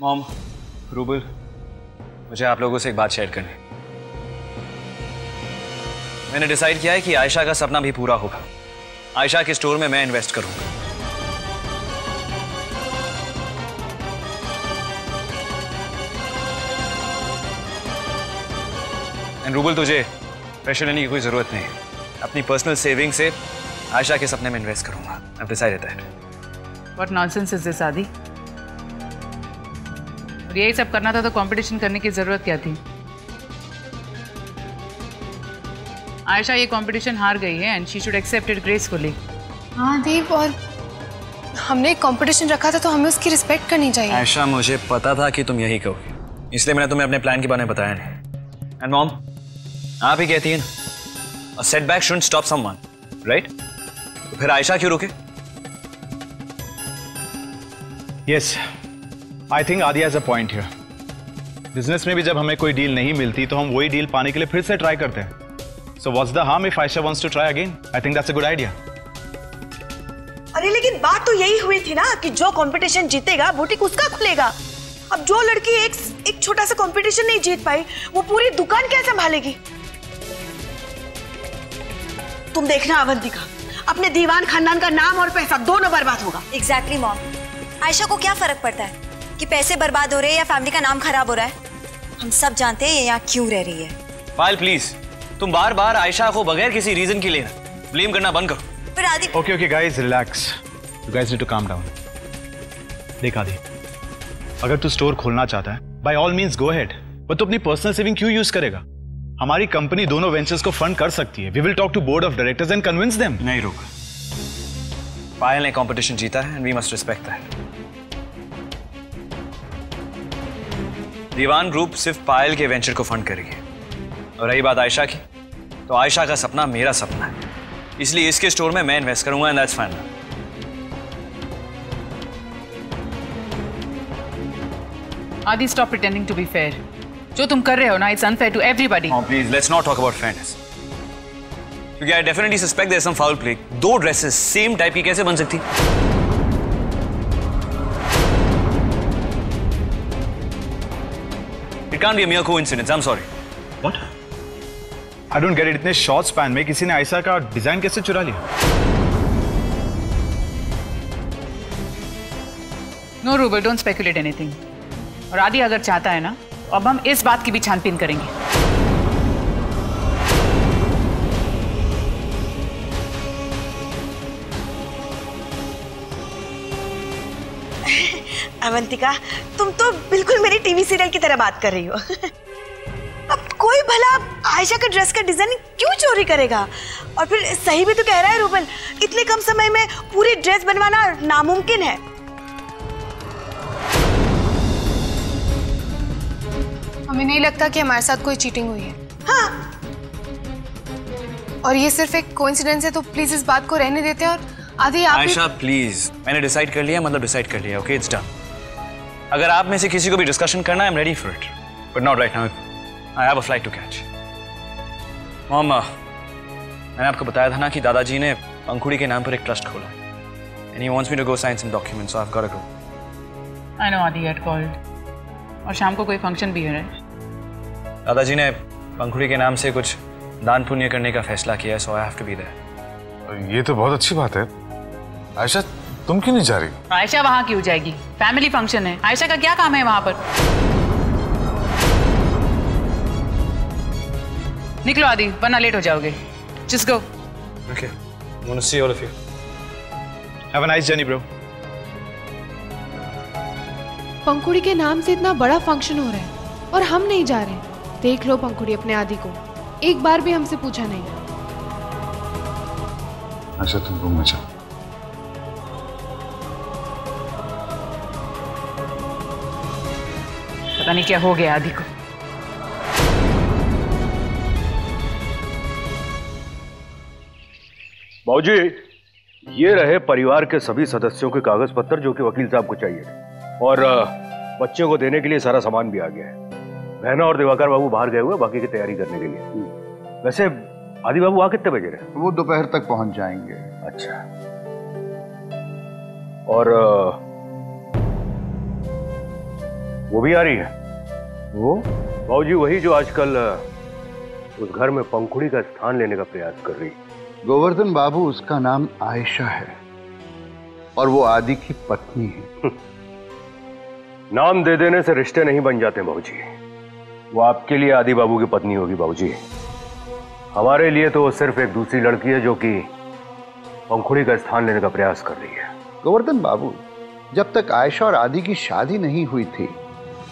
Mom, rouble, मुझे आप लोगों से एक बात शेयर करनी। मैंने डिसाइड किया है कि आयशा का सपना भी पूरा होगा। आयशा के स्टोर में मैं इन्वेस्ट करूंगा। एंड रूबल, तुझे प्रेशर लेने की कोई जरूरत नहीं है। अपनी पर्सनल सेविंग से आयशा के सपने में इन्वेस्ट करूंगा। I've decided that. What nonsense is this, आदि? और यही सब करना था तो कंपटीशन करने की जरूरत क्या थी? आयशा ये कंपटीशन हार गई है and she should accept it gracefully. हाँ दीप, और हमने कंपटीशन रखा था तो हमें उसकी रिस्पेक्ट करनी चाहिए। आयशा, मुझे पता था कि तुम यही कहोगी, इसलिए मैंने तुम्हें अपने प्लान के बारे में बताया नहीं। एंड मॉम, आप ही कहती हैं a setback shouldn't stop someone, right? तो फिर आयशा क्यों रुके? Yes, I think Adi has a point here. Business में भी जब हमें कोई डील नहीं मिलती तो हम वही डील पाने के लिए फिर से ट्राई करते हैं। So what's the harm if Aisha wants to try again? I think that's a good idea. अरे लेकिन बात तो यही हुई थी ना कि जो कंपटीशन जीतेगा बुटीक उसका खुलेगा। अब जो लड़की एक छोटा सा कंपटीशन नहीं जीत पाई, वो पूरी दुकान कैसे संभालेगी? तुम देखना अवंतिका, अपने दीवान खानदान का नाम और पैसा दोनों बर्बाद होगा। एग्जैक्टली मॉम, आयशा को क्या फर्क पड़ता है कि पैसे बर्बाद हो रहे हैं या फैमिली का नाम खराब हो रहा है? हम सब जानते हैं ये यहाँ क्यों रह रही है। पायल प्लीज, तुम बार बार आयशा को बगैर किसी रीजन के लिए ब्लेम करना बंद करो। फिर आदि, Okay, guys, relax. You guys need to calm down. देख आदि, अगर तू स्टोर खोलना चाहता है, by all means go ahead. पर तू अपनी पर्सनल सेविंग क्यों यूज करेगा? हमारी कंपनी दोनों वेंचर्स को फंड कर सकती है। We will talk to board of directors and convince them. नहीं रुक, पायल ने कंपटीशन जीता है and we must respect that. Dewan group सिर्फ पायल के वेंचर को फंड करेगी। और रही बात आयशा की, तो आयशा का सपना मेरा सपना है, इसलिए इसके स्टोर में मैं इन्वेस्ट करूंगा and that's fine. आदि, stop pretending to be fair. जो तुम कर रहे हो ना, it's unfair to everybody. Oh, please, let's not talk about fairness. क्योंकि I definitely suspect there's some foul play. दो ड्रेसेस सेम टाइप की कैसे बन सकती? It can't be a mere coincidence. I'm sorry. What? I don't get it. इतने short span में किसी ने आयशा का डिजाइन कैसे चुरा लिया? No, Rubel, don't speculate anything. और आदि अगर चाहता है ना, अब हम इस बात की भी छानबीन करेंगे। अवंतिका, तुम तो बिल्कुल मेरी टीवी सीरियल की तरह बात कर रही हो। अब कोई भला आयशा का ड्रेस का डिजाइन क्यों चोरी करेगा? और फिर सही भी तो कह रहा है रूबल, इतने कम समय में पूरी ड्रेस बनवाना नामुमकिन है। हमें नहीं लगता कि हमारे साथ कोई चीटिंग हुई है। हाँ, और ये सिर्फ एक कोइंसिडेंस है, तो प्लीज इस बात को रहने देते हैं। और आदि, आप आयशा प्लीज, मैंने डिसाइड कर लिया, मतलब डिसाइड कर लिया। Okay, it's done. अगर आप में से किसी को भी डिस्कशन करना है, I am ready for it, but not right now. I have a flight to catch. Mom, मैंने आपको बताया था ना कि दादाजी ने पंखुड़ी के नाम पर एक ट्रस्ट खोला and he wants me to go sign some documents, so I have got to go. I know Aadi had called, और शाम को कोई फंक्शन भी है। दादाजी ने पंखुड़ी के नाम से कुछ दान पुण्य करने का फैसला किया है, so I have to be there. ये तो बहुत अच्छी बात है। आयशा, तुम क्यों नहीं जा रही? आयशा वहां क्यों जाएगी? फैमिली फंक्शन है, आयशा का क्या काम है वहां पर? निकलो आदि, वरना लेट हो जाओगे। Just go. Okay, want to see all of you. Have a nice journey bro. Pankhuri के नाम से इतना बड़ा फंक्शन हो रहा है और हम नहीं जा रहे हैं। देख लो पंखुड़ी अपने आदि को, एक बार भी हमसे पूछा नहीं। अच्छा, तुम रूम में जाओ। पता नहीं क्या हो गया आदि को। बाबूजी, ये रहे परिवार के सभी सदस्यों के कागज पत्र जो कि वकील साहब को चाहिए, और बच्चों को देने के लिए सारा सामान भी आ गया है। बहना और दिवाकर बाबू बाहर गए हुए बाकी की तैयारी करने के लिए। वैसे आदि बाबू आ कितने बजे रहे? वो दोपहर तक पहुंच जाएंगे। अच्छा, और वो भी आ रही है। वो बाबूजी वही जो आजकल उस घर में पंखुड़ी का स्थान लेने का प्रयास कर रही। गोवर्धन बाबू, उसका नाम आयशा है और वो आदि की पत्नी है। नाम दे देने से रिश्ते नहीं बन जाते बाबूजी। वो आपके लिए आदि बाबू की पत्नी होगी बाबूजी, हमारे लिए तो वो सिर्फ एक दूसरी लड़की है जो कि पंखुड़ी का स्थान लेने का प्रयास कर रही है। गोवर्धन बाबू, जब तक आयशा और आदि की शादी नहीं हुई थी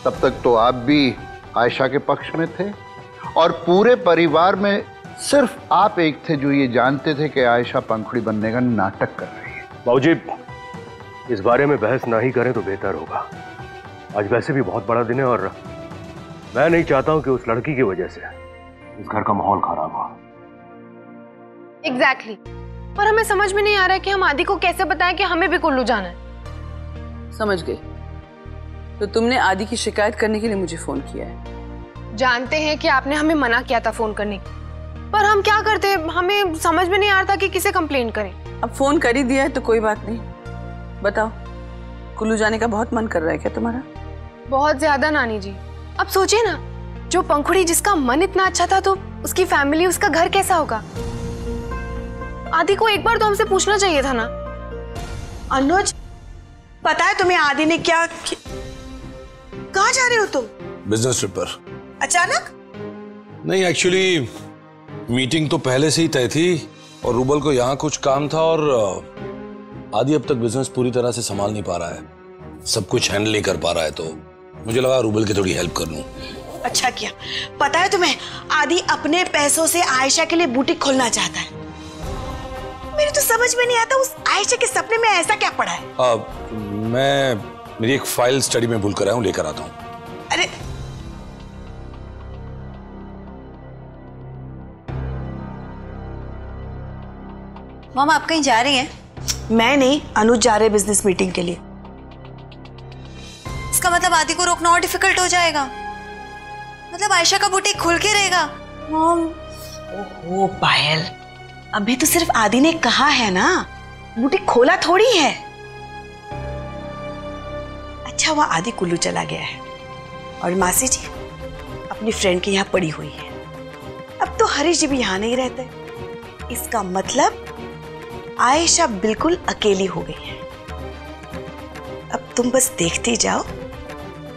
तब तक तो आप भी आयशा के पक्ष में थे और पूरे परिवार में सिर्फ आप एक थे जो ये जानते थे कि आयशा पंखुड़ी बनने का नाटक कर रही है। बाबूजी, इस बारे में बहस ना ही करें तो बेहतर होगा। आज वैसे भी बहुत बड़ा दिन है और मैं नहीं चाहता हूं कि उस लड़की की वजह से इस घर का माहौल खराब हो। एग्जैक्टली। पर हमें समझ में नहीं आ रहा है कि हम आदि को कैसे बताएं कि हमें भी कुल्लू जाना है। समझ गई। तो तुमने आदि की शिकायत करने के लिए मुझे फोन किया है? जानते हैं कि आपने हमें मना किया था फोन करने की, पर हम क्या करते, हमें समझ में नहीं आ रहा था कि किसे कंप्लेंट करें। अब फोन कर ही दिया है तो कोई बात नहीं। बताओ, कुल्लू जाने का बहुत मन कर रहा है क्या तुम्हारा? बहुत ज्यादा नानी जी। अब सोचिए ना, जो पंखुड़ी जिसका मन इतना अच्छा था, तो उसकी फैमिली, उसका घर कैसा होगा। आदि को एक बार तो हमसे पूछना चाहिए था ना। अनुज, पता है तुम्हें आदि ने क्या कहाँ जा रहे हो तुम? बिजनेस ट्रिप पर। अचानक? नहीं, एक्चुअली मीटिंग तो पहले से ही तय थी और रूबल को यहाँ कुछ काम था और आदि अब तक बिजनेस पूरी तरह से संभाल नहीं पा रहा है, सब कुछ हैंडल नहीं कर पा रहा है, तो मुझे लगा रूबल की थोड़ी हेल्प कर लूं। अच्छा किया। पता है तुम्हें, आदि अपने पैसों से आयशा के लिए बुटीक खोलना चाहता है। मेरे तो समझ में नहीं आता उस आयशा के सपने में ऐसा क्या पड़ा है। मेरी एक फाइल स्टडी में भूल कर आया हूँ, लेकर आता हूँ। अरे मॉम, आप कहीं जा रही हैं? मैं नहीं, अनुज जा रहे बिजनेस मीटिंग के लिए। इसका मतलब आदि को रोकना और डिफिकल्ट हो जाएगा। मतलब आयशा का बुटीक खुल के रहेगा। मॉम, ओहो पायल, अभी तो सिर्फ आदि ने कहा है ना, बुटीक खोला थोड़ी है। अच्छा हुआ आदि कुल्लू चला गया है और मासी जी अपनी फ्रेंड के यहाँ पड़ी हुई है। अब तो हरीश जी भी यहाँ नहीं रहते। इसका मतलब आयशा बिल्कुल अकेली हो गई है। अब तुम बस देखती जाओ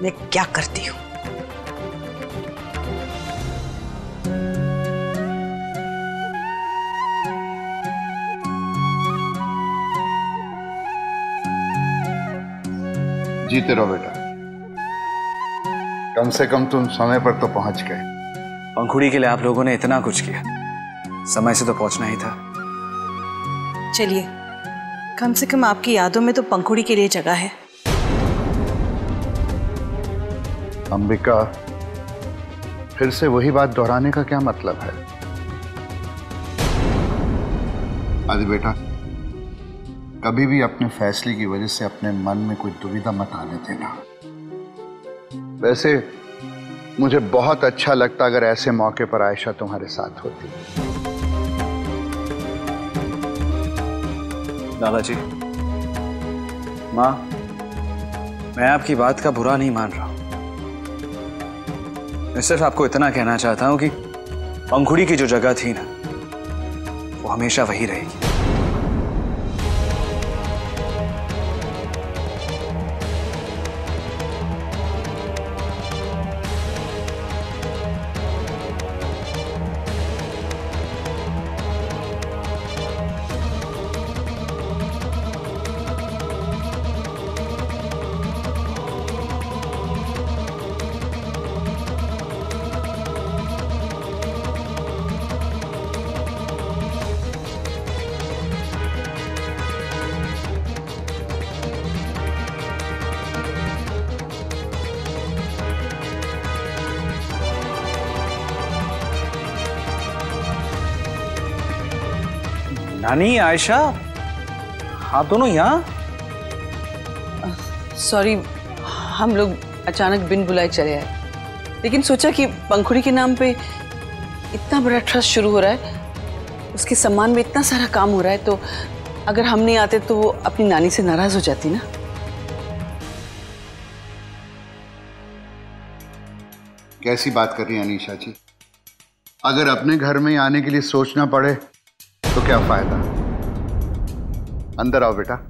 मैं क्या करती हूँ। जीते रहो बेटा, कम से कम तुम समय पर तो पहुंच गए। पंखुड़ी के लिए आप लोगों ने इतना कुछ किया, समय से तो पहुंचना ही था। चलिए, कम से कम आपकी यादों में तो पंखुड़ी के लिए जगह है। अंबिका, फिर से वही बात दोहराने का क्या मतलब है? आदि बेटा, कभी भी अपने फैसले की वजह से अपने मन में कोई दुविधा मत आने देना। वैसे मुझे बहुत अच्छा लगता अगर ऐसे मौके पर आयशा तुम्हारे साथ होती। दादाजी, माँ, मैं आपकी बात का बुरा नहीं मान रहा हूं। मैं सिर्फ आपको इतना कहना चाहता हूं कि पंखुड़ी की जो जगह थी ना, वो हमेशा वही रहेगी। नानी, आयशा, आप दोनों यहाँ? सॉरी, हम लोग अचानक बिन बुलाए चले आए, लेकिन सोचा कि पंखुड़ी के नाम पे इतना बड़ा ट्रस्ट शुरू हो रहा है, उसके सम्मान में इतना सारा काम हो रहा है, तो अगर हम नहीं आते तो वो अपनी नानी से नाराज हो जाती ना। कैसी बात कर रही हैं अनीशा जी? अगर अपने घर में आने के लिए सोचना पड़े तो क्या फायदा। अंदर आओ बेटा।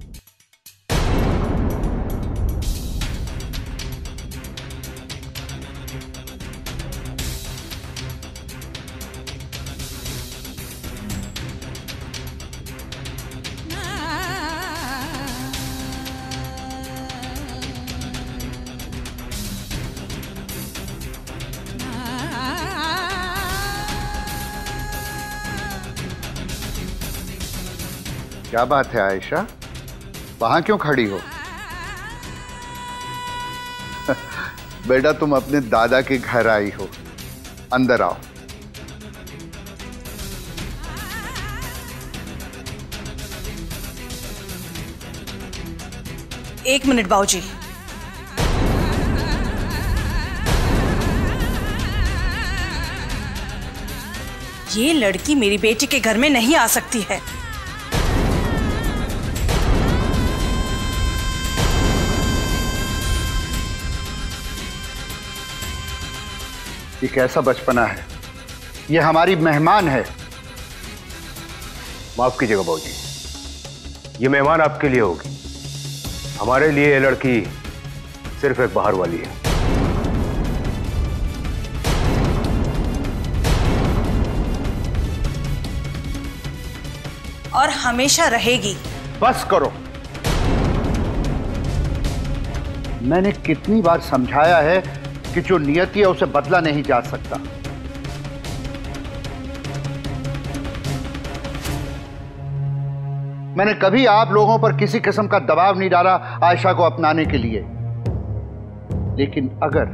क्या बात है आयशा, वहां क्यों खड़ी हो? बेटा तुम अपने दादा के घर आई हो, अंदर आओ। एक मिनट बाबूजी। ये लड़की मेरी बेटी के घर में नहीं आ सकती है। ये कैसा बचपना है? ये हमारी मेहमान है। माफ कीजिएगा बाबूजी, ये मेहमान आपके लिए होगी, हमारे लिए ये लड़की सिर्फ एक बाहर वाली है। और हमेशा रहेगी। बस करो। मैंने कितनी बार समझाया है कि जो नियति है उसे बदला नहीं जा सकता। मैंने कभी आप लोगों पर किसी किस्म का दबाव नहीं डाला आयशा को अपनाने के लिए, लेकिन अगर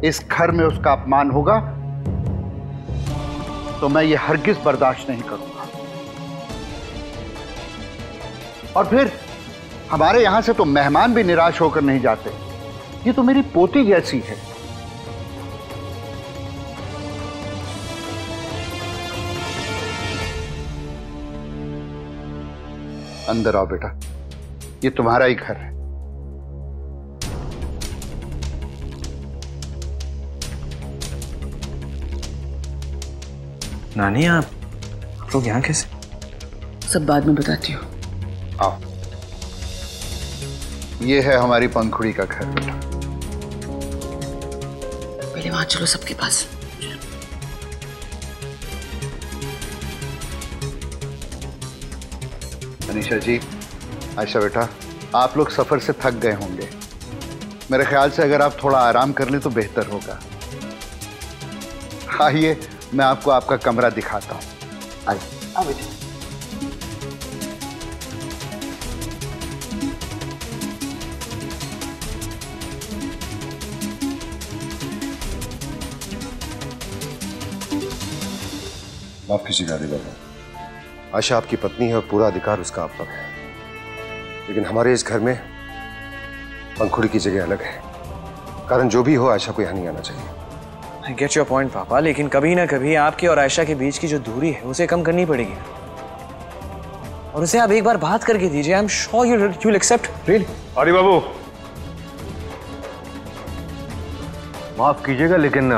इस घर में उसका अपमान होगा तो मैं ये हरगिज बर्दाश्त नहीं करूंगा। और फिर हमारे यहां से तो मेहमान भी निराश होकर नहीं जाते। ये तो मेरी पोती जैसी है। अंदर आओ बेटा, ये तुम्हारा ही घर है। नानी आप लोग यहाँ कैसे? सब बाद में बताती हूँ। आओ, ये है हमारी पंखुड़ी का घर बेटा। पहले वहां चलो सबके पास। अनीशा जी, आयशा बेटा, आप लोग सफर से थक गए होंगे। मेरे ख्याल से अगर आप थोड़ा आराम कर लें तो बेहतर होगा। आइए मैं आपको आपका कमरा दिखाता हूं। आइए। आओ बेटा। माफ कीजिएगा आदि बाबा, आशा आपकी पत्नी है और पूरा अधिकार उसका आप पर है, लेकिन हमारे इस घर में पंखुड़ी की जगह अलग है। कारण जो भी हो, आशा को यहाँ नहीं आना चाहिए। I get your point, पापा, लेकिन कभी ना कभी आपकी और आयशा के बीच की जो दूरी है उसे कम करनी पड़ेगी, और उसे आप एक बार बात करके दीजिए। I am sure you'll accept, really। आदि बाबू, माफ कीजिएगा, लेकिन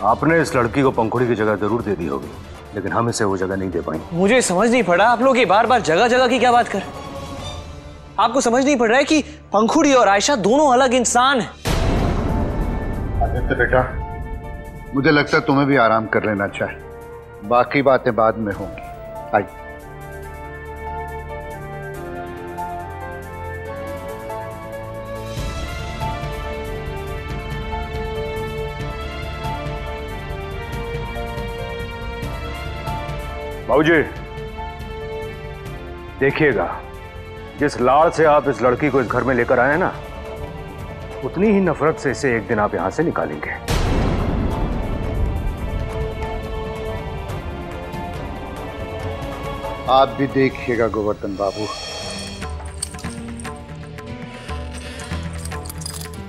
आपने इस लड़की को पंखुड़ी की जगह जरूर दे दी होगी, लेकिन हम इसे वो जगह नहीं दे पाएंगे। मुझे समझ नहीं पड़ा आप लोग ये बार बार जगह जगह की क्या बात कर। आपको समझ नहीं पड़ रहा है कि पंखुड़ी और आयशा दोनों अलग इंसान हैं। आदित्य बेटा, मुझे लगता है तुम्हें भी आराम कर लेना चाहिए। बाकी बातें बाद में होंगी। आइए। बाबूजी, देखिएगा, जिस लाड़ से आप इस लड़की को इस घर में लेकर आए हैं ना, उतनी ही नफरत से इसे एक दिन आप यहां से निकालेंगे। आप भी देखिएगा गोवर्धन बाबू।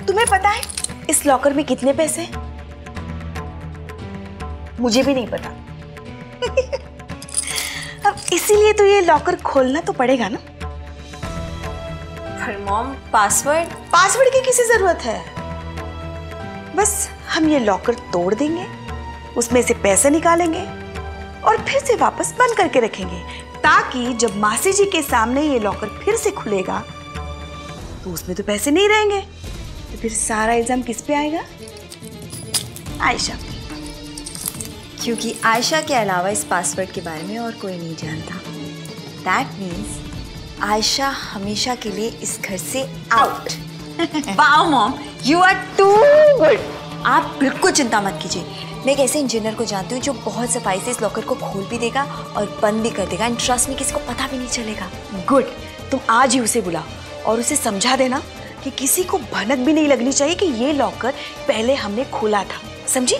तुम्हें पता है इस लॉकर में कितने पैसे? मुझे भी नहीं पता। अब इसीलिए तो ये लॉकर खोलना तो पड़ेगा ना। पर मॉम, पासवर्ड की किसी जरूरत है? बस हम ये लॉकर तोड़ देंगे, उसमें से पैसे निकालेंगे और फिर से वापस बंद करके रखेंगे, ताकि जब मासी जी के सामने ये लॉकर फिर से खुलेगा तो उसमें तो पैसे नहीं रहेंगे। तो फिर सारा इल्जाम किस पे आएगा? आयशा। क्योंकि आयशा के अलावा इस पासवर्ड के बारे में और कोई नहीं जानता। दैट मीन्स आयशा हमेशा के लिए इस घर से out. Wow mom, you are too good. आप बिल्कुल चिंता मत कीजिए, मैं एक ऐसे इंजीनियर को जानती हूँ जो बहुत सफाई से इस लॉकर को खोल भी देगा और बंद भी कर देगा। एंड ट्रस्ट में किसी को पता भी नहीं चलेगा। गुड, तुम आज ही उसे बुलाओ और उसे समझा देना कि किसी को भनक भी नहीं लगनी चाहिए कि ये लॉकर पहले हमने खोला था, समझी?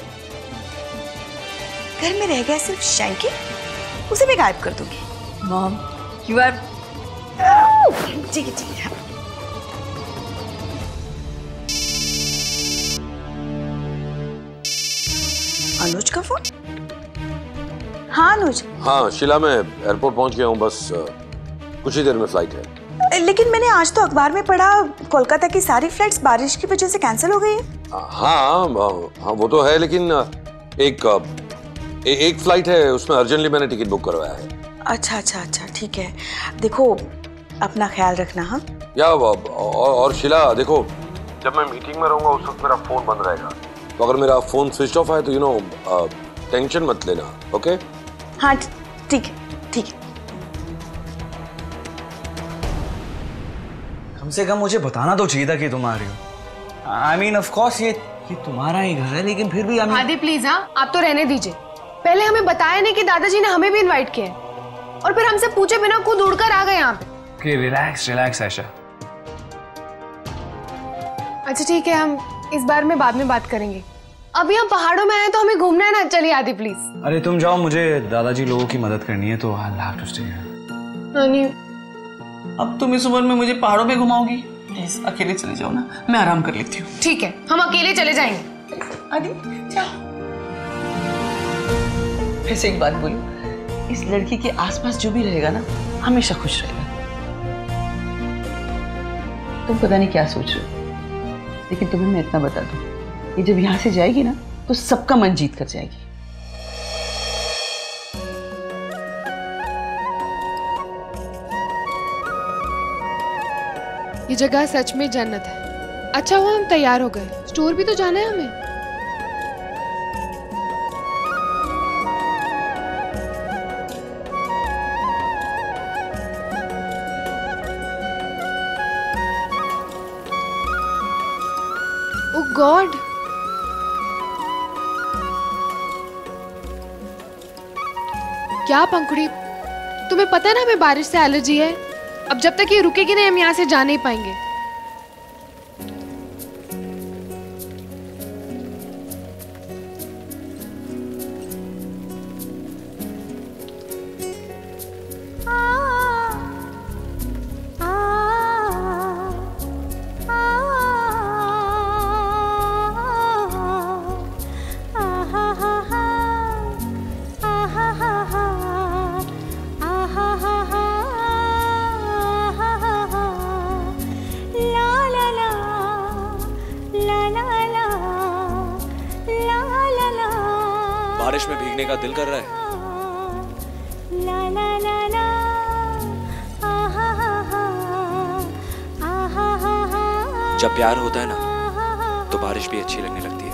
घर में रह गया सिर्फ शैंकी, उसे मैं गायब कर दूंगी। मॉम, यू आर ठीक है, ठीक है। अनुज का फोन? हाँ अनुज। हाँ शीला, मैं एयरपोर्ट पहुंच गया हूँ, बस कुछ ही देर में फ्लाइट है। लेकिन मैंने आज तो अखबार में पढ़ा कोलकाता की सारी फ्लाइट्स बारिश की वजह से कैंसिल हो गई है। हाँ वो तो है, लेकिन एक फ्लाइट है, उसमें अर्जेंटली मैंने टिकट बुक करवाया है। अच्छा अच्छा अच्छा, ठीक है। देखो अपना ख्याल रखना। हाँ या और शीला देखो, जब मैं मीटिंग में रहूंगा उस वक्त मेरा फोन बंद रहेगा, तो अगर मेरा फोन स्विच ऑफ है तो यू नो टेंशन मत लेना, ओके? हाँ ठीक है, ठीक है। कम से कम मुझे बताना तो चाहिए था कि तुम आ रही हो। आई मीन ऑफ कोर्स ये तुम्हारा ही घर है, लेकिन फिर भी आदि प्लीज, हाँ आप तो रहने दीजिए। पहले हमें बताया नहीं कि दादाजी ने हमें भी इनवाइट किया है, और फिर हमसे पूछे बिना खुद उड़कर आ गए यहाँ पे। Okay relax relax Ayesha. अच्छा ठीक है, हम इस बार में बाद में बात करेंगे। अभी हम पहाड़ों में आए तो हमें घूमना है ना। चलिए आदि प्लीज। अरे तुम जाओ, मुझे दादाजी लोगों की मदद करनी है, तो I'll have to stay here। नानी, अब तुम इस उम्र में मुझे पहाड़ों में घुमाओगी? प्लीज अकेले चले जाओ ना, मैं आराम कर लेती हूँ। ठीक है, हम अकेले चले जाएंगे। आदि जाओ। वैसे एक बात बोलूं, इस लड़की के आसपास जो भी रहेगा ना, हमेशा खुश रहेगा। तुम पता नहीं क्या सोच रहे हो, लेकिन तुम्हें मैं इतना बता दूं, ये जब यहाँ से जाएगी ना तो सबका मन जीत कर जाएगी। ये जगह सच में जन्नत है। अच्छा हुआ हम तैयार हो गए, स्टोर भी तो जाना है हमें। ओह गॉड, क्या पंखुड़ी, तुम्हें पता है ना हमें बारिश से एलर्जी है। अब जब तक ये रुकेगी नहीं हम यहाँ से जा नहीं पाएंगे। बारिश में भीगने का दिल कर रहा है? जब प्यार होता है ना तो बारिश भी अच्छी लगने लगती है।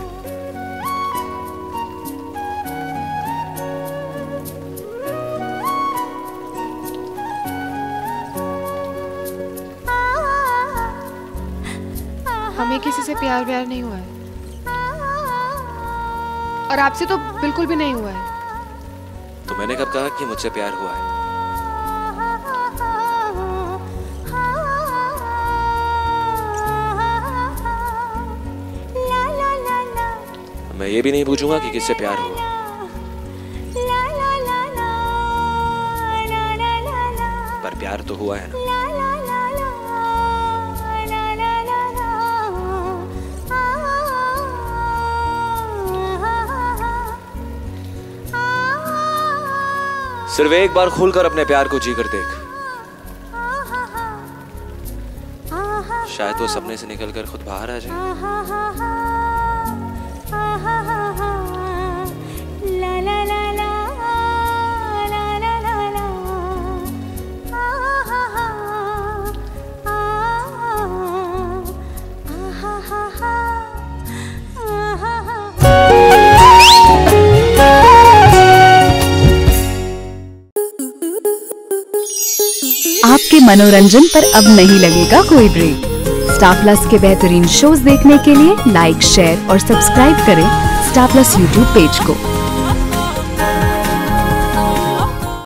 हमें किसी से प्यार व्यार नहीं हुआ है, और आपसे तो बिल्कुल भी नहीं हुआ है। तो मैंने कब कहा कि मुझसे प्यार हुआ है? मैं ये भी नहीं पूछूंगा कि किससे प्यार हुआ, पर प्यार तो हुआ है ना। सिर्फ एक बार खुलकर अपने प्यार को जी कर देख, शायद वो सपने से निकलकर खुद बाहर आ जाए। मनोरंजन पर अब नहीं लगेगा कोई ब्रेक। स्टार प्लस के बेहतरीन शोज देखने के लिए लाइक, शेयर और सब्सक्राइब करें स्टार प्लस यूट्यूब पेज को।